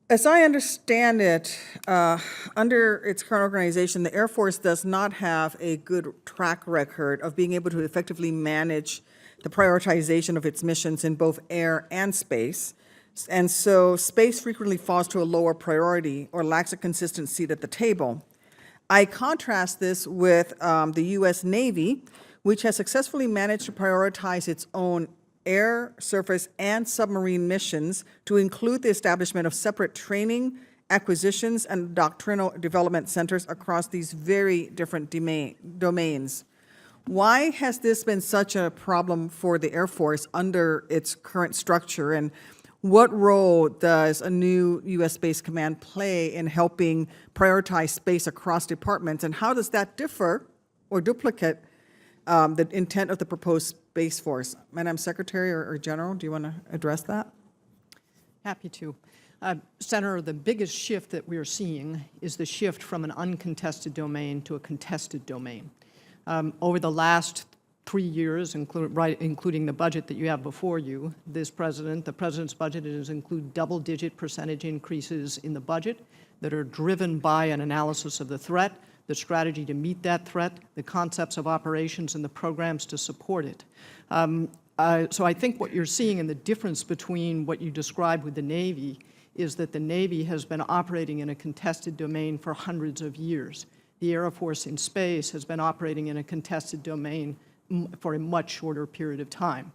As I understand it, under its current organization, the Air Force does not have a good track record of being able to effectively manage the prioritization of its missions in both air and space. And so space frequently falls to a lower priority or lacks a consistent seat at the table. I contrast this with the U.S. Navy, which has successfully managed to prioritize its own air, surface, and submarine missions to include the establishment of separate training, acquisitions, and doctrinal development centers across these very different domains. Why has this been such a problem for the Air Force under its current structure, and what role does a new U.S. Space Command play in helping prioritize space across departments, and how does that differ or duplicate the intent of the proposed Space Force? Madam Secretary or General, do you want to address that? Happy to. Senator, the biggest shift that we're seeing is the shift from an uncontested domain to a contested domain. Over the last 3 years, including the budget that you have before you, the president's budget has included double-digit percentage increases in the budget that are driven by an analysis of the threat, the strategy to meet that threat, the concepts of operations, and the programs to support it. So I think what you're seeing in the difference between what you described with the Navy is that the Navy has been operating in a contested domain for hundreds of years. The Air Force in space has been operating in a contested domain for a much shorter period of time.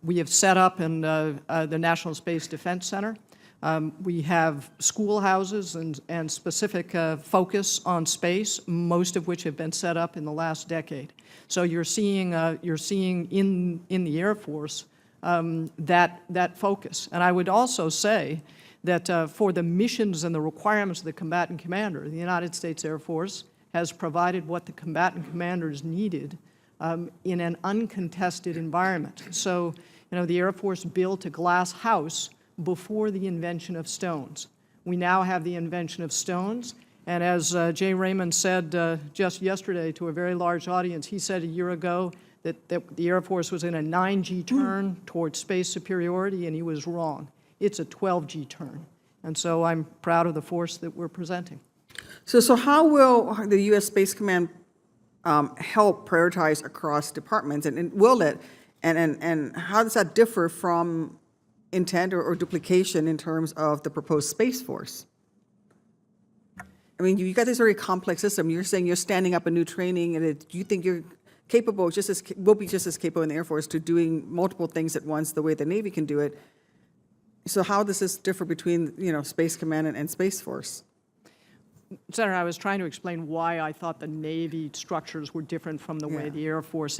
We have set up in the National Space Defense Center. We have schoolhouses and specific focus on space, most of which have been set up in the last decade. So you're seeing in the Air Force that focus. And I would also say that for the missions and the requirements of the combatant commander, the United States Air Force has provided what the combatant commanders needed in an uncontested environment. So, the Air Force built a glass house before the invention of stones. We now have the invention of stones, and as Jay Raymond said just yesterday to a very large audience, he said a year ago that the Air Force was in a 9G turn towards space superiority, and he was wrong. It's a 12G turn, and so I'm proud of the force that we're presenting. So how will the U.S. Space Command help prioritize across departments, and will it, and how does that differ from intent or duplication in terms of the proposed Space Force? I mean, you got this very complex system. You're saying you're standing up a new training, and you think you're capable, will be just as capable in the Air Force to doing multiple things at once the way the Navy can do it. So how does this differ between, Space Command and Space Force? Senator, I was trying to explain why I thought the Navy structures were different from the way the Air Force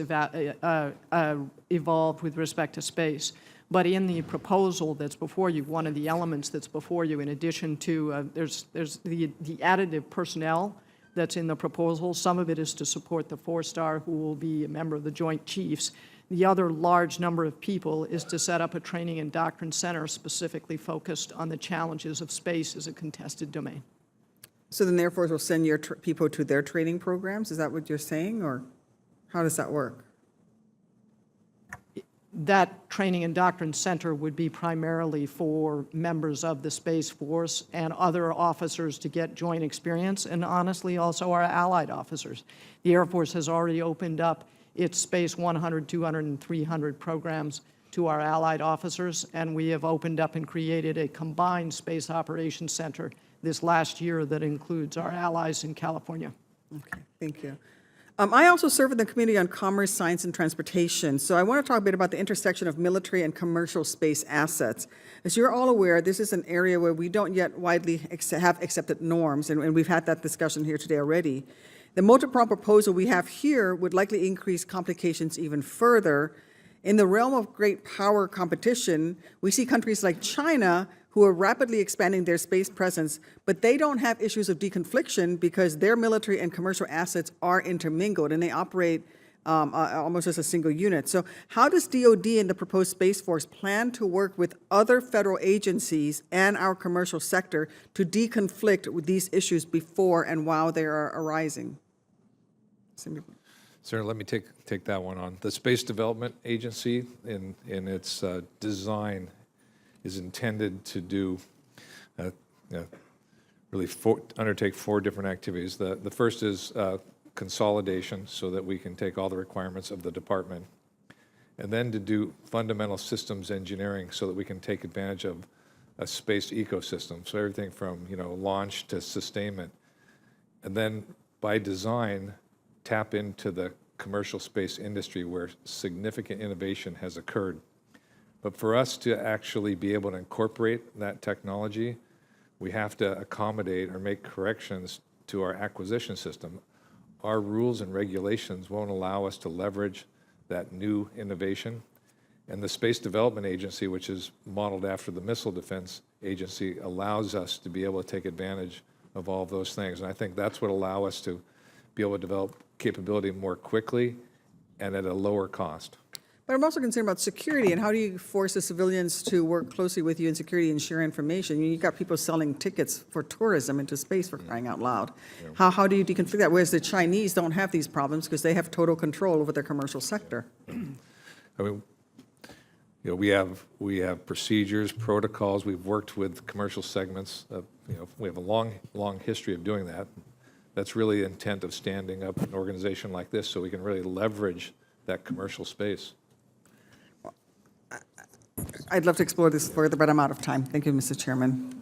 evolved with respect to space. But in the proposal that's before you, one of the elements that's before you, in addition to, there's the additive personnel that's in the proposal. Some of it is to support the 4-star who will be a member of the Joint Chiefs. The other large number of people is to set up a training and doctrine center specifically focused on the challenges of space as a contested domain. So then the Air Force will send your people to their training programs? Is that what you're saying, or how does that work? That training and doctrine center would be primarily for members of the Space Force and other officers to get joint experience, and honestly also our allied officers. The Air Force has already opened up its Space 100, 200, and 300 programs to our allied officers, and we have opened up and created a combined Space Operations Center this last year that includes our allies in California. Okay, thank you. I also serve in the Committee on Commerce, Science, and Transportation, so I want to talk a bit about the intersection of military and commercial space assets. As you're all aware, this is an area where we don't yet widely have accepted norms, and we've had that discussion here today already. The multi-pronged proposal we have here would likely increase complications even further. In the realm of great power competition, we see countries like China who are rapidly expanding their space presence, but they don't have issues of deconfliction because their military and commercial assets are intermingled and they operate almost as a single unit. So how does DoD and the proposed Space Force plan to work with other federal agencies and our commercial sector to deconflict with these issues before and while they are arising? Sir, let me take that one on. The Space Development Agency in its design is intended to do really undertake 4 different activities. The first is consolidation, so that we can take all the requirements of the department, and then to do fundamental systems engineering so that we can take advantage of a space ecosystem. So everything from, launch to sustainment. And then by design, tap into the commercial space industry where significant innovation has occurred. But for us to actually be able to incorporate that technology, we have to accommodate or make corrections to our acquisition system. Our rules and regulations won't allow us to leverage that new innovation. And the Space Development Agency, which is modeled after the Missile Defense Agency, allows us to be able to take advantage of all of those things. And I think that's what allow us to be able to develop capability more quickly and at a lower cost. But I'm also concerned about security, and how do you force the civilians to work closely with you in security and share information? You've got people selling tickets for tourism into space, for crying out loud. How do you deconflict that? Whereas the Chinese don't have these problems because they have total control over their commercial sector. I mean, we have procedures, protocols. We've worked with commercial segments. We have a long history of doing that. That's really the intent of standing up an organization like this, so we can really leverage that commercial space. I'd love to explore this further, but I'm out of time. Thank you, Mr. Chairman.